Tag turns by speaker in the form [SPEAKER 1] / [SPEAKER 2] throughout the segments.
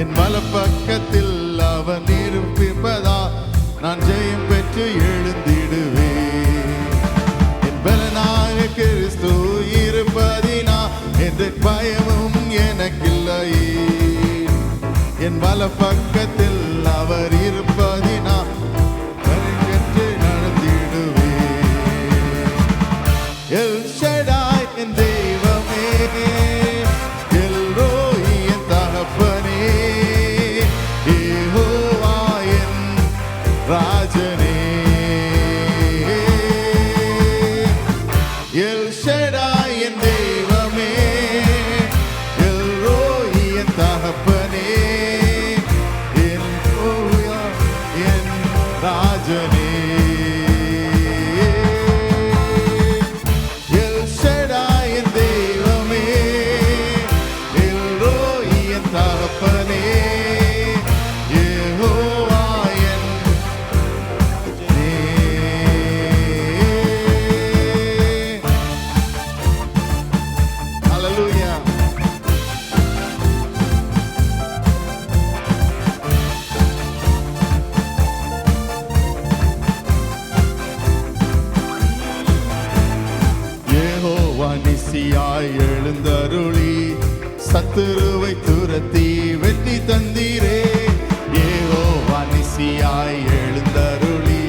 [SPEAKER 1] என் வலப்பக்கத்தில் அவன் இருப்பதா நான் ஜெயம் பெற்று எழுந்திடுவேன். என் பலனாக கிறிஸ்து இருப்பதினா எந்த பயமும் எனக்கில்லையே. என் வலப்பக்கத்தில் அவர் இருப்பதினா பெற்று நடந்திடுவேன். எல் ஷடாய் என் தெய்வமே, எல் ரோய் என் தகப்பனே, யெகோவா என் ராஜனே. எல் ஷடாய் என் தெய்வமே, எல் ரோய் என் தகப்பனே, யெகோவா என் ராஜனே. எழுந்தருளி சத்துருவை துரத்தி வெற்றி தந்தீரே. யெகோவா நிசியாய் எழுந்தருளி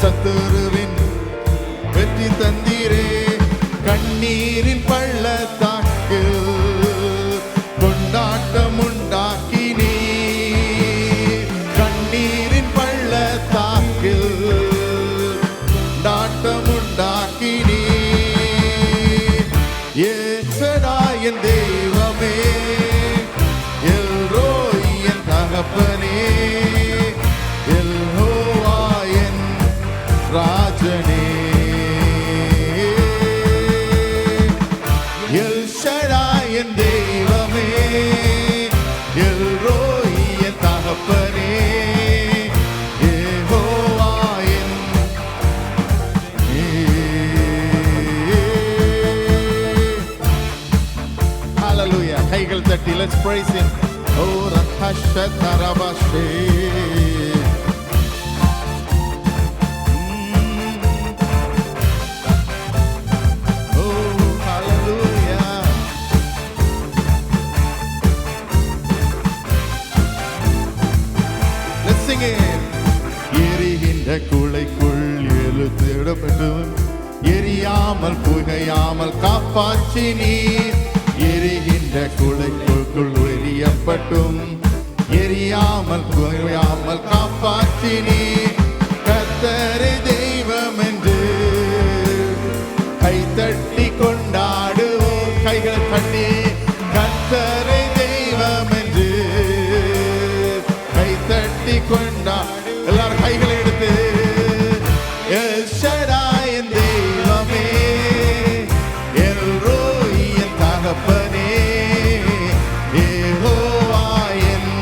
[SPEAKER 1] சத்துருவின் வெற்றி தந்தீரே. கண்ணீரின் பள்ளத்தாக்கில் கொண்டாட்டம் உண்டாக்கினீ. கண்ணீரின் பள்ளத்தாக்கில் கொண்டாட்டம் உண்டாக்கினீ. என் தெய்வமே, எல் ரோய் என் தகப்பனே, யெகோவா என் ராஜனே. எல் ஷடாய் என் தெய்வமே, எல் ரோய் என் தகப்பனே, யெகோவா என் Hallelujah. கைகள் தட்டி let's praise him. Oh rakashatarabashe. Oh hallelujah. Let's sing it. எரிகின்ற குளைக்குள் எழுத்திடப்பட்டும் எரியாமல் புகையாமல் காப்பாற்றினீர். எரிகின்ற குளைக்குள் எரியப்பட்டும் எரியாமல் புகையாமல் காப்பாற்றினீர். கர்த்தரே தெய்வம் என்று கைதட்டி கொண்டாடுவோம். கைகள் தட்டி கர்த்தரே தெய்வம் என்று கைதட்டி கொண்டாடு. எல்லாரும் கைகளை எடுத்து எல் ஷடாய் என் தெய்வமே, எல் ரோய் என் தகப்பனே, யெகோவா என்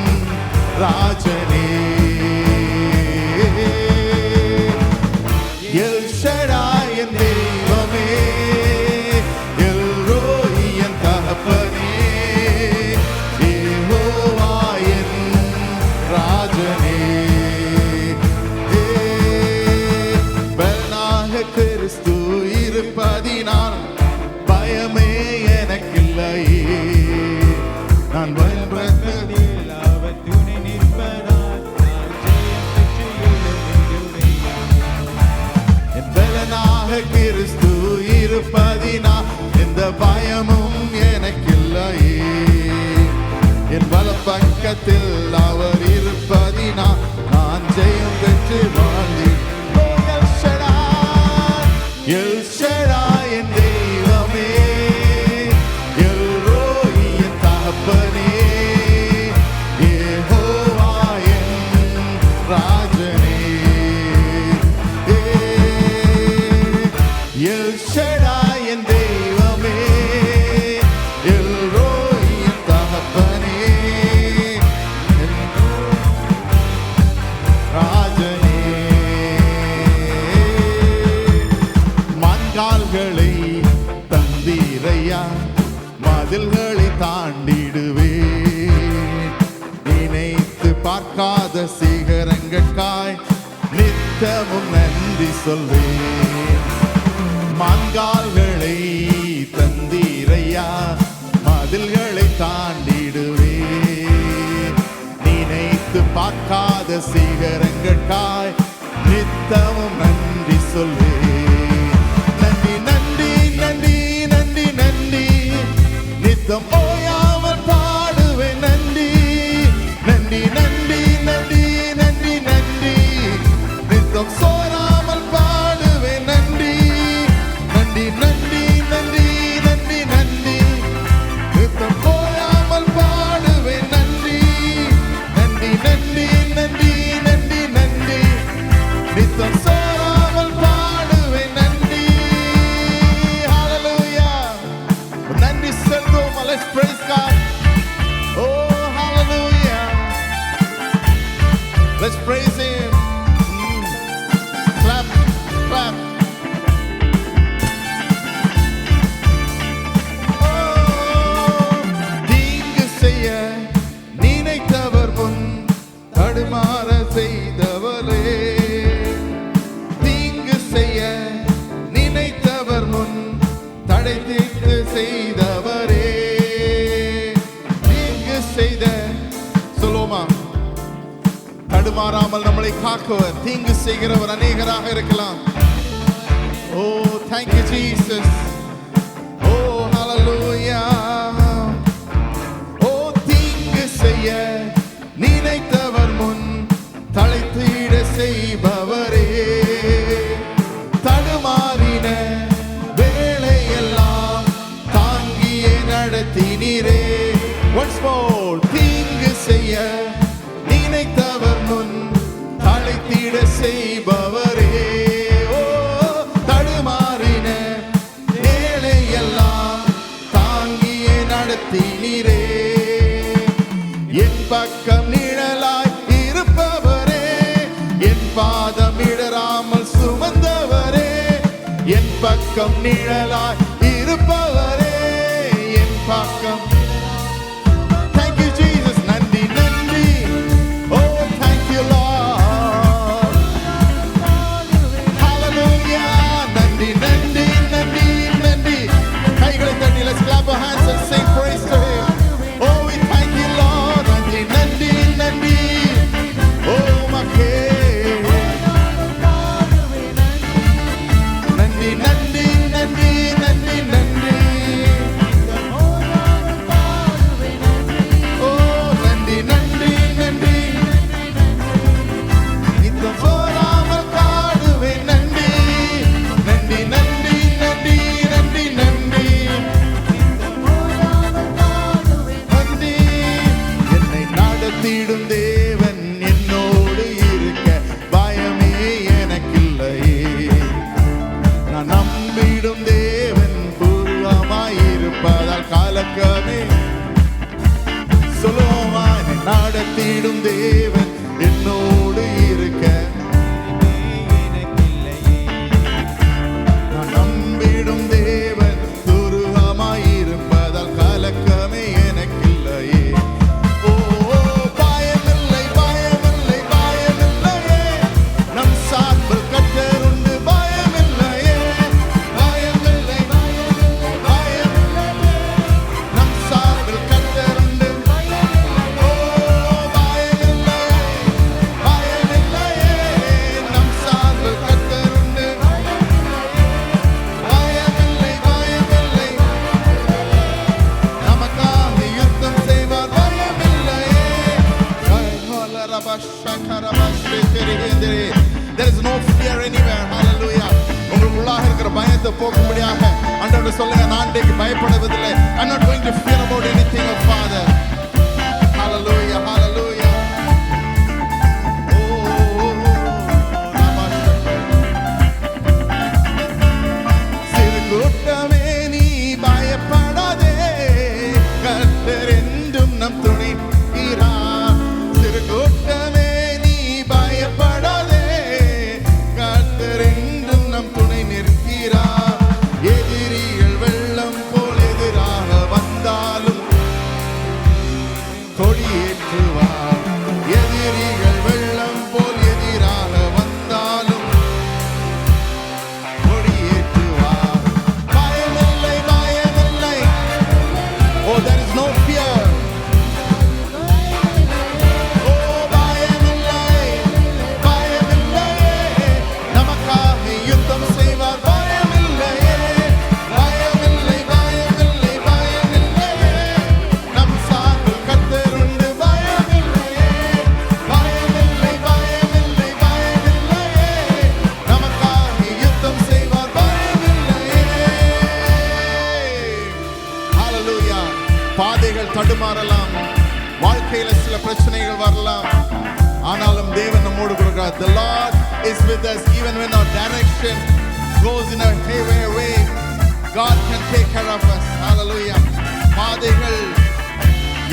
[SPEAKER 1] ராஜனே. எல் ஷடாய் என் தெய்வமே, எல் ரோய் என் தகப்பனே, யெகோவா என் ராஜனே. பலனாக கிறிஸ்து இருப்பதினால் பயமே எனக்கில்லையே. நான் பயன்படுத்ததில் அவர் துணை நிற்பதால் நான் ஜெயம் பெற்று எழுந்திடுவேன். என் பலனாக கிறிஸ்து இருப்பதினால் எந்த பயமும் எனக்கில்லையே. என் வலப்பக்கத்தில் அவர் இருப்பதினால் நான் ஜெயம் பெற்று வாழ்ந்தேன். எல் ஷடாய் என் தெய்வமே, எல் ரோய் என் தகப்பனே, யெகோவா என் ராஜனே. எல் ஷடாய் என் தெய்வமே, எல் ரோய் என் தகப்பனே, சொல்வேன். மான்கால்களை தந்தீரையா, மதில்களை தாண்டிடுவேன். நினைத்து பார்க்காத சிகரங்கட்காய் நித்தமும் நன்றி சொல்வேன். நன்றி நன்றி நன்றி நன்றி நன்றி, நித்தம் ஓயாமல் பாடுவேன். நன்றி நன்றி நன்றி நன்றி நன்றி நன்றி, நித்தம் சோராமல் பாடுவேன். நன்றி நன்றி நன்றி நன்றி நன்றி நன்றி, நித்தம் ஓயாமல் பாடுவேன். நன்றி நன்றி நன்றி நன்றி நன்றி நன்றி, நித்தம் சோராமல் பாடுவேன். நன்றி. Hallelujah. நன்றி செல்வோம். Let's praise God. Oh, hallelujah. Let's praise Him. Clap, clap. Oh, தீங்கு செய்ய நினைத்தவர் முன் தடுமாற செய்தவரே, தீங்கு செய்ய நினைத்தவர் முன் தடை தீர்த்து செய்தவரே, தீங்கு செய்த சொல்லுவோமா, தடுமாறாமல் நம்மளை காக்குவர். தீங்கு செய்கிறவர் அநேகராக இருக்கலாம். ஓ, thank you Jesus. O, hallelujah. ஓ, தீங்கு செய்ய நினைத்தவர் முன் தழைத்திட செய்பவரே, தடுமாறின வேளையெல்லாம் தாங்கியே நடத்தினீரே. Once more. தீங்கு செய்ய நினைத்தவர் முன் தழைத்திட செய்பவரே, ஓ, தடுமாறின வேளையெல்லாம் தாங்கியே நடத்தினீரே. என் பக்கம் நிழலாய் இருப்பவரே, என் பாதம் இடராமல் சுமந்தவரே, என் பக்கம் நிழலாய் இருப்பவரே, என் பக்கம். Thank you Jesus. நன்றி நன்றி. Oh, thank you Lord. Hallelujah. நன்றி நன்றி நன்றி நன்றி. கைகளை தட்டி let's clap our hands and sing praise to Him. Oh, we thank you Lord. நன்றி நன்றி நன்றி. Oh, மக்கே. நன்றி நன்றி நன்றி நன்றி நன்றி. ஓ, நன்றி நன்றி நன்றி, நித்தம் சோராமல் பாடுவேன். நன்றி நன்றி நன்றி நன்றி நன்றி நன்றி நன்றி. என்னை நடத்திடும் தேவன் என்னோடு இருக்க பயமே எனக்கில்லையே. நான் நம்பிடும் தேவன் பூர்வமாயிருப்பதால் கலக்கமே. சொல்லுவோமா, என்னை நடத்திடும் தேவன் என்னோடு இருக்க நான் நம்பிடும் தேவன் துருவமாயிருப்பதால் கலக்கமே எனக்கில்லையே. ஓ, பயமில்லை பயமில்லை பயமில்லையே, நம் சார்பில் கர்த்தருண்டு. பயமில்லையே பயமில்லை பயமில்லையே, நம் சார்பில் கர்த்தருண்டு. ஓ, பயமில்லையே பயமில்லையே, நம் சார்பில் கர்த்தருண்டு. பயமில்லை பயமில்லை, நமக்காக யுத்தம் செய்வார். பயமில்லையே. There is no fear anywhere. Hallelujah. உங்களுக்குள்ளாக இருக்கிற பயத்தை போக்கும்படியாக ஆண்டவரே சொல்லுங்க, நான் இன்றைக்கு பயப்படுவதில்லை. I'm not going to fear about anything, oh Father. Hallelujah. Hallelujah. சிறு கூட்டமே நீ பயப்படாதே, கர்த்தர் என்றும் நம் துணை இருக்கிறார். சிறு கூட்டமே நீ பயப்படாதே, கர்த்தர் என்றும் நம் துணை நிற்கிறார். எதிரிகள் வெள்ளம் போல் எதிராக வந்தாலும் கொடியேற்றுவார். எதிரிகள் வெள்ளம் போல் எதிராக வந்தாலும் தடுமாறலாம், வாழ்க்கையில சில பிரச்சனைகள் வரலாம், ஆனாலும் தேவன் நம்மோடு கொடுக்கிறார். The Lord is with us even when our direction goes in a haywire way. God can take care of us. Hallelujah. பாதைகள்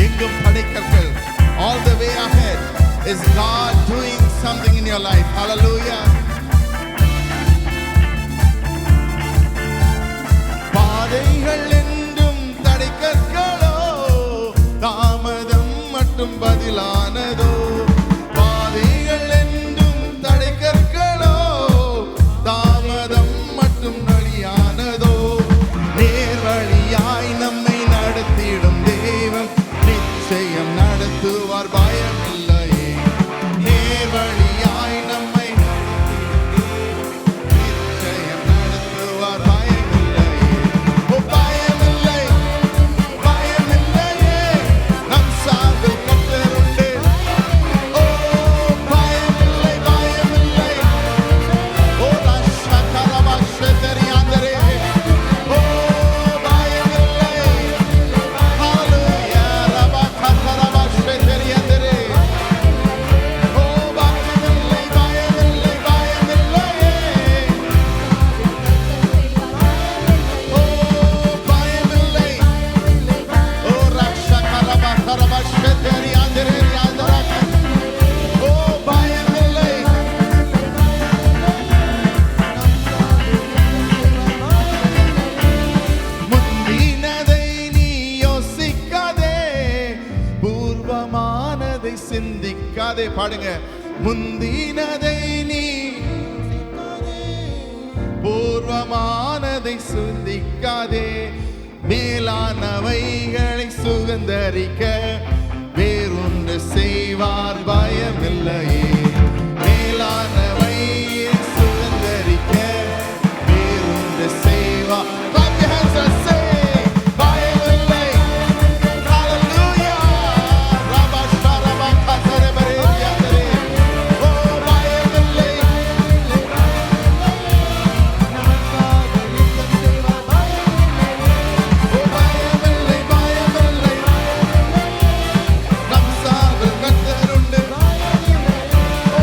[SPEAKER 1] எங்கும் தடைக்கற்கள். All the way ahead is God doing something in your life. Hallelujah. பாதைகள் என்றும் தடைக்கற்களோ, தாமதம் மட்டும் பதிலானதோ. பாதைகள் என்றும் தடைக்கற்களோ, தாமதம் மட்டும் வழியானதோ. நேர்வழியாய் நம்மை நடத்திடும் தேவன் நிச்சயம் நடத்துவார், பயமில்லையே. நேர்வழியாய் நம்மை நிச்சயம் நடத்துவார், பயமில்லையே. ஓ பயமில்லை, பயமில்லையே, நம் சார்பில் கர்த்தர் உண்டு. ஓ பயமில்லை, பயமில்லை. ஓ ராஷகரபாஷே தெரியாதரே. ஓ பயமில்லை. ஹalleluya. ரபகரபாஷே தெரியாதரே. ஓ பயமில்லை, பயமில்லை, பயமில்லையே. ஓ பயமில்லை. ஓ ராஷகரபாஷே தெரியாதரே யாதரக. ஓ பயமில்லை. முந்தினதை நீ யோசிக்காதே, பூர்வமானதை சிந்திக்காதே. பாடுங்க. முந்தினதை நீ பூர்வமானதை சிந்திக்காதே, மேலானவைகளை சுகந்தரிக்க வேறொன்று செய்வார், பயமில்லையே. மேலானவையை சுகந்தரிக்க வேறொன்று செய்வார். Clap your hands and say, பயமில்லை. Hallelujah. ரபஷரபகதரபரேதியாதரே. ஓ பயமில்லை. ஓ பயமில்லை, பயமில்லை. நம் சார்பில் கர்த்தர் உண்டு. ஓ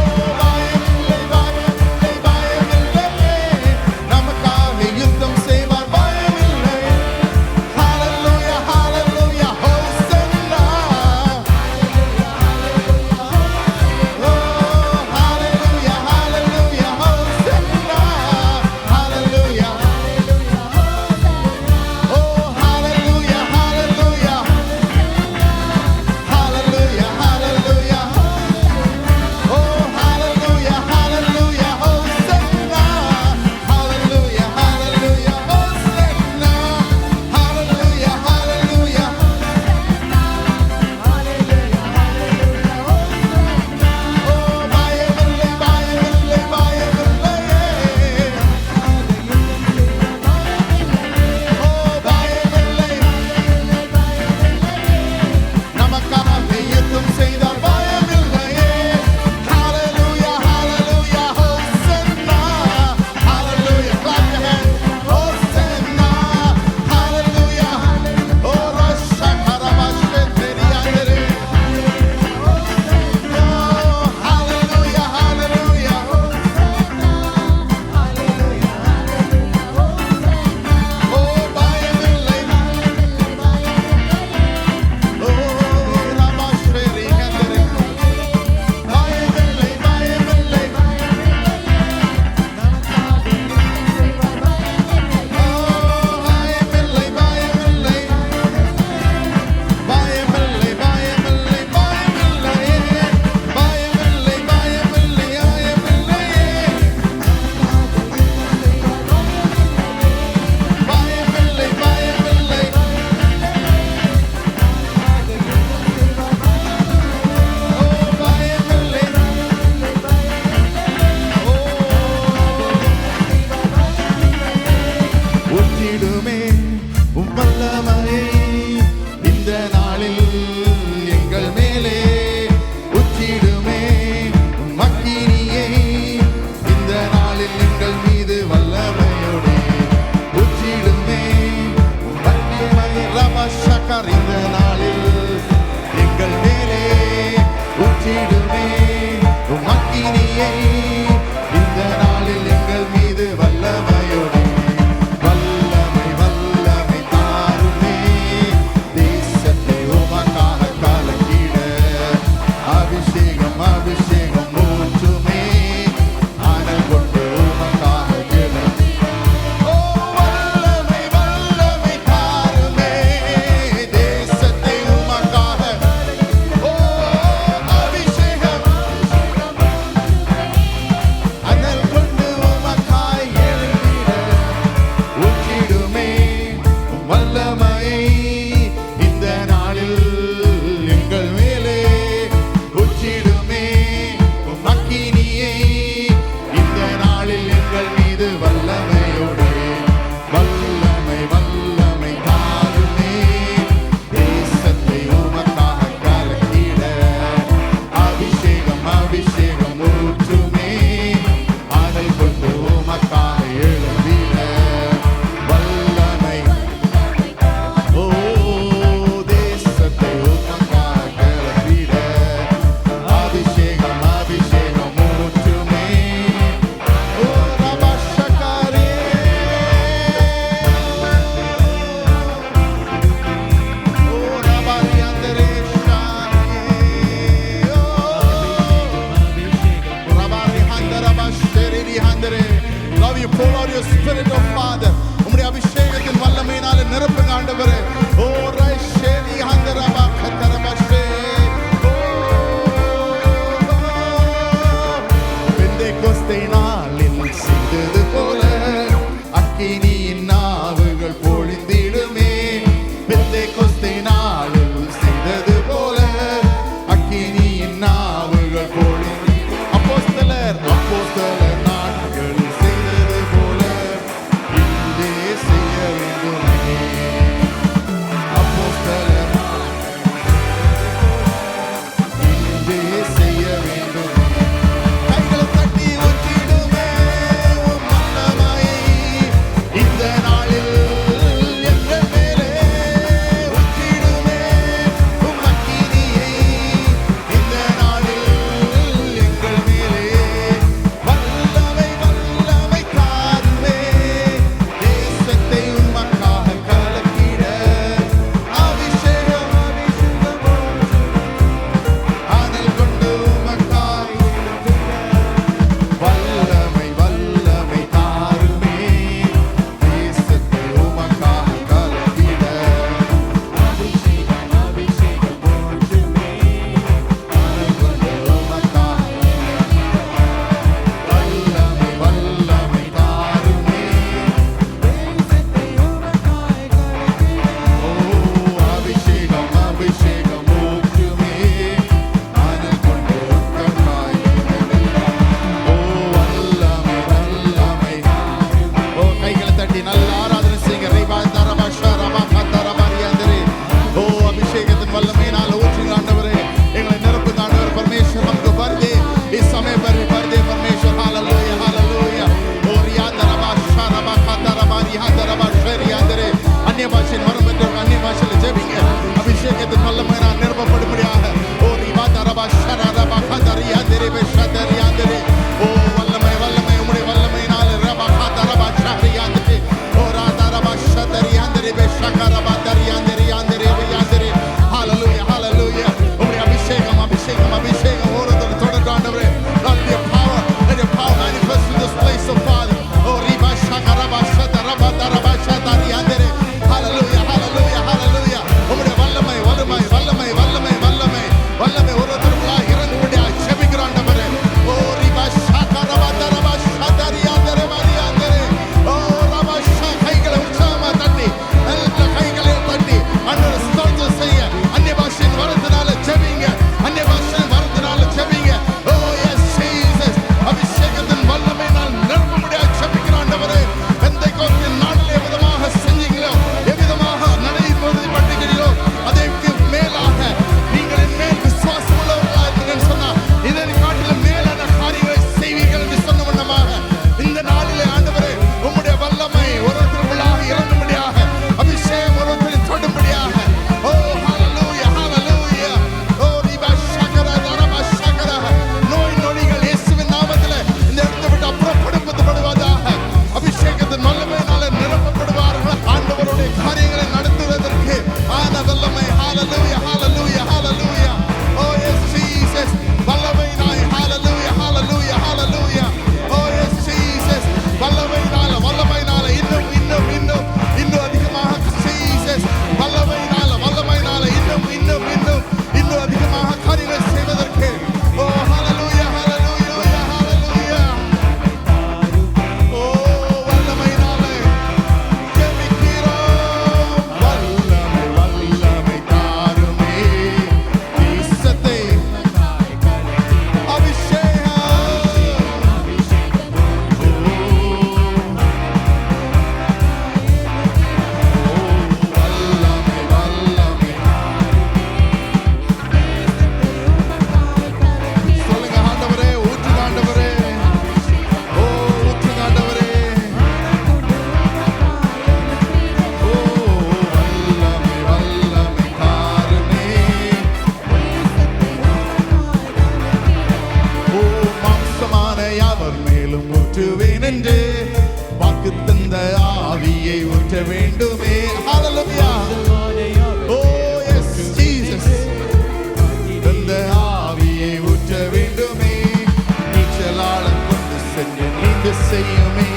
[SPEAKER 1] செய்யுமே,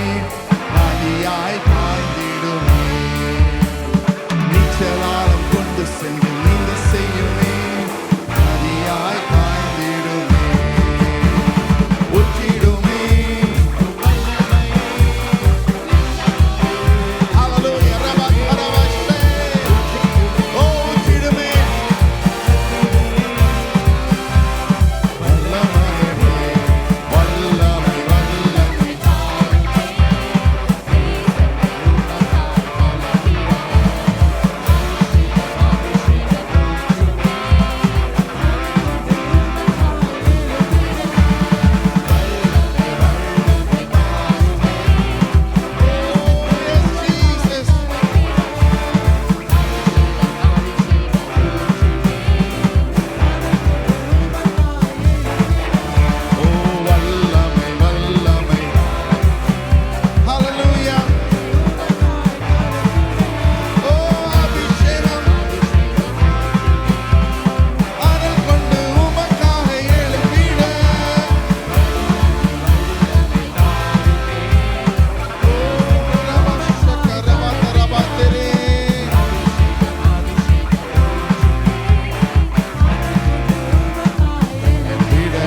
[SPEAKER 1] நதியாய் பாய்ந்திடுமே, நீச்சலாலம் கொண்டு சென்று நீந்த செய்யுமே, நதியாய் பாய்ந்திடுமே, ஊற்றிடுமே. Hallelujah. Rabakarabashe. Oh, ஊற்றிடுமே. வல்லமை, வல்லமை, வல்லமை. Oh, yes, Jesus. Oh, வல்லமை, வல்லமை. Hallelujah. Oh, அபிஷேகம். அனல் கொண்டு உமக்காக எழும்பிட. Oh, ரபஷக ரபதரபதரே. விட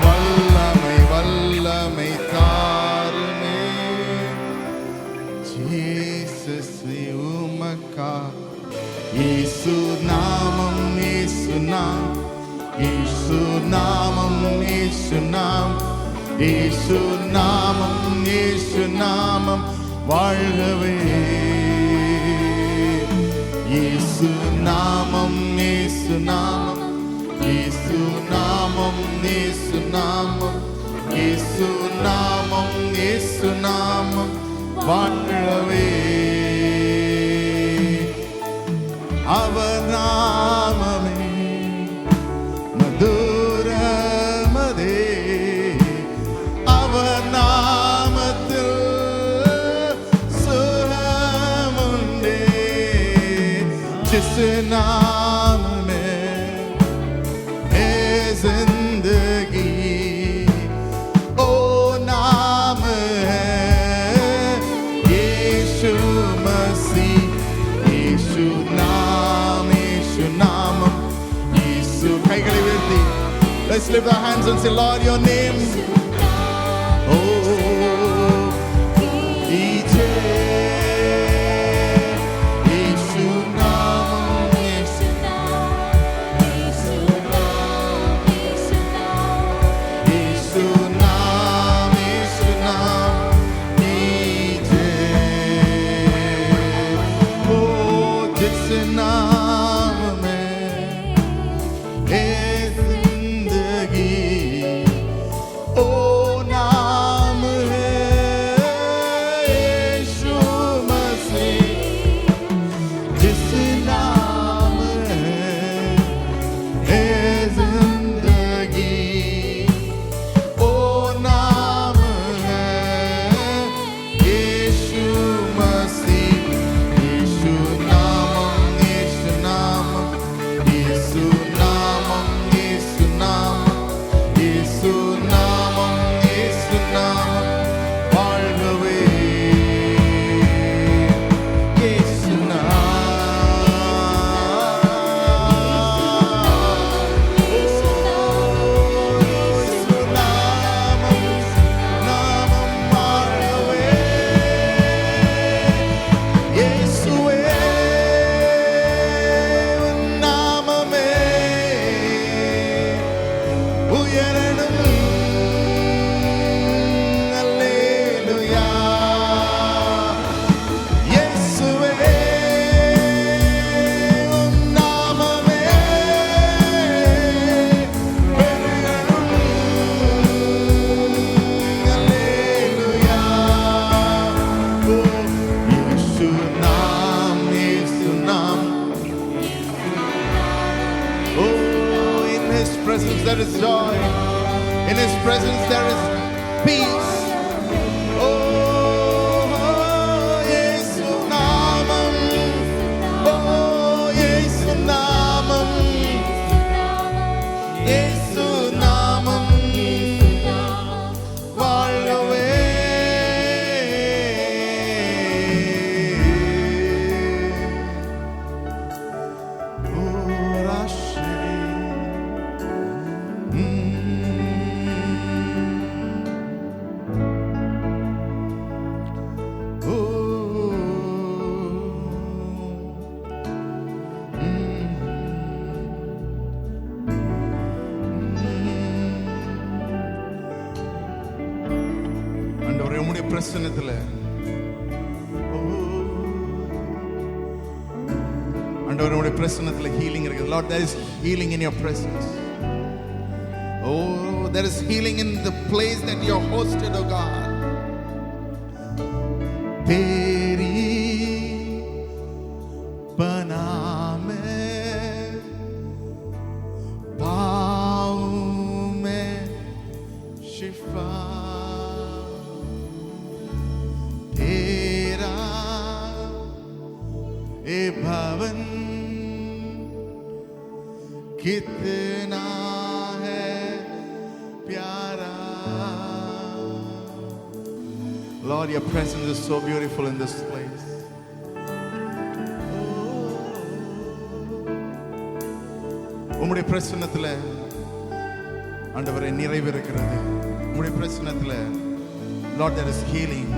[SPEAKER 1] வல்லமை, வல்லமை தாருமே. Jesus, உமக்கா. இயேசு நாமம், இயேசு நாமம், இயேசு நாமம், இயேசு நாமம், இயேசு நாமம், இயேசு நாமம் வாழ்கவே. இயேசு நாமம், இயேசு நாமம், இயேசு நாமம், இயேசு நாமம், இயேசு நாமம், இயேசு நாமம் வாழ்கவே. அவர் நாமமே மதுரமதே, அவர் நாமத்தில் சுகமுண்டே. जिस नाम में है जिंदगी, ओ नाम है यीशु मसीह. यीशु नाम, यीशु नाम, यीशु. கைகளை உயர்த்தி let's lift our hands and say, Lord, your name. Oh, ije yeshu naam, yeshu yeshu naam, yeshu naam, ije. Oh, jis naam mein hai zindagi, ओ नाम है यीशु मसीह. जिस नाम है जिंदगी, ओ नाम है यीशु मसीह. यीशु नामम, यीशु नामम, यीशु नामम, यीशु नामम, यीशु नामम, यीशु नामम வாழ்கவே. यीशु नामம், यीशு நாமம், நாமம் வாழ்கவே. இயேசுவே உன் நாமமே உயரணும். அல்லேலூயா. இயேசுவே உன் நாமமே பெருகணும். அல்லேலூயா. ஓ, இயேசு நாமம், இயேசு நாமம். Oh, in His presence there is joy. In His presence there is peace. Oh, Yesu namam. Oh, Yesu namam. Yesu namam. வாழ்கவே. பிரசன்னத்துல ஆண்டவரே உம்முடைய பிரசன்னத்துல healing இருக்கு. Lord, there is healing in your presence. Oh, there is healing in the place that you are hosted, oh God. तेरी पनाह में पाऊं मैं शिफा, तेरा ये भवन कितना है प्यारा. Lord, your presence is so beautiful in this place. உம்முடைய பிரசன்னத்துல ஆண்டவரே நிறைவு இருக்கிறது. உம்முடைய பிரசன்னத்துல Lord, there is healing.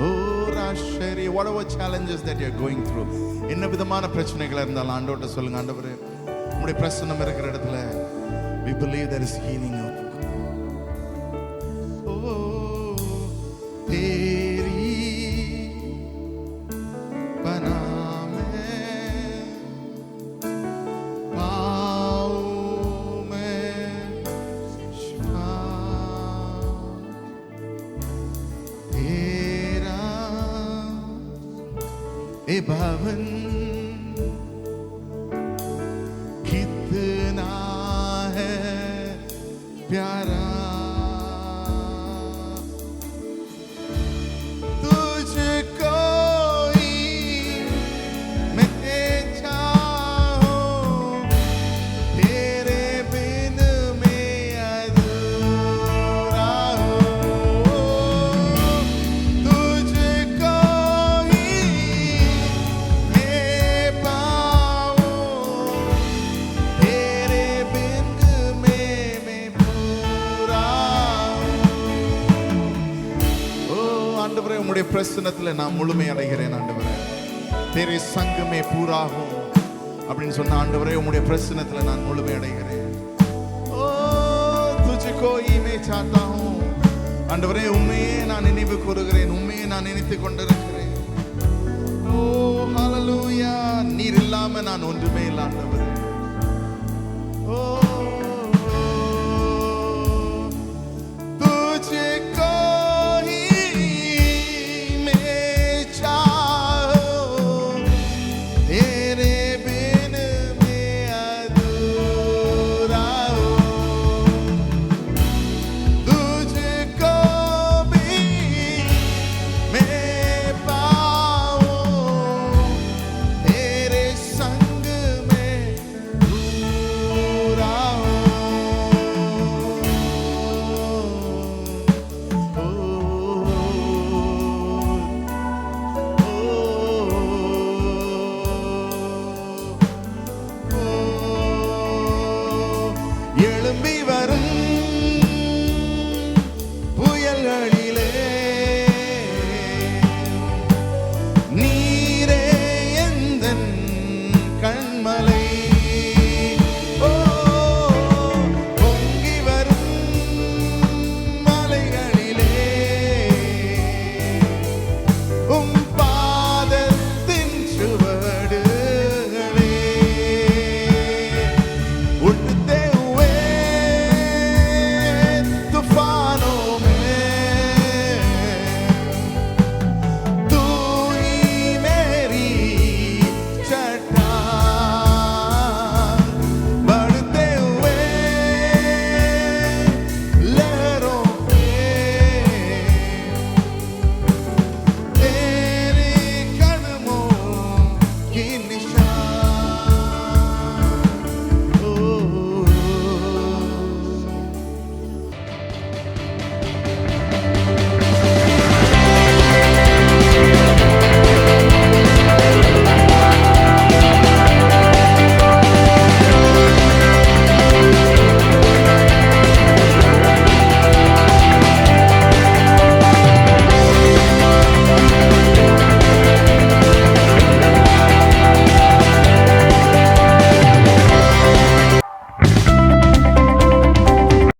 [SPEAKER 1] Oh Rashari, whatever challenges that you are going through, என்ன விதமான பிரச்சனைகள் இருந்தாலும் ஆண்டவர்ட்ட சொல்லுங்க. ஆண்டவரே உம்முடைய பிரசன்னம் இருக்கிற இடத்துல we believe there is healing. ए भवन कितना है प्यारा, तुझको ही मैं चाहूं, तेरे बिन मैं अधूरा हूं. तुझको உம்முடைய பிரசன்னத்துல நான் முழுமை அடைகிறேன். ஆண்டவரே तेरे संग में पूरा हूं அப்படின்னு சொன்ன ஆண்டவரே உம்முடைய பிரசன்னத்துல நான் முழுமை அடைகிறேன். ஓ तुझको ही मैं चाहता हूं. ஆண்டவரே உம்மையே நான் நினைவு கூறுகிறேன், உம்மையே நான் நினைத்துக் கொண்டிருக்கிறேன். ஓ ஹalleluya, நீர் இல்லாம நான் ஒன்றுமே இல்லை ஆண்டவரே. ஓ எழும்பி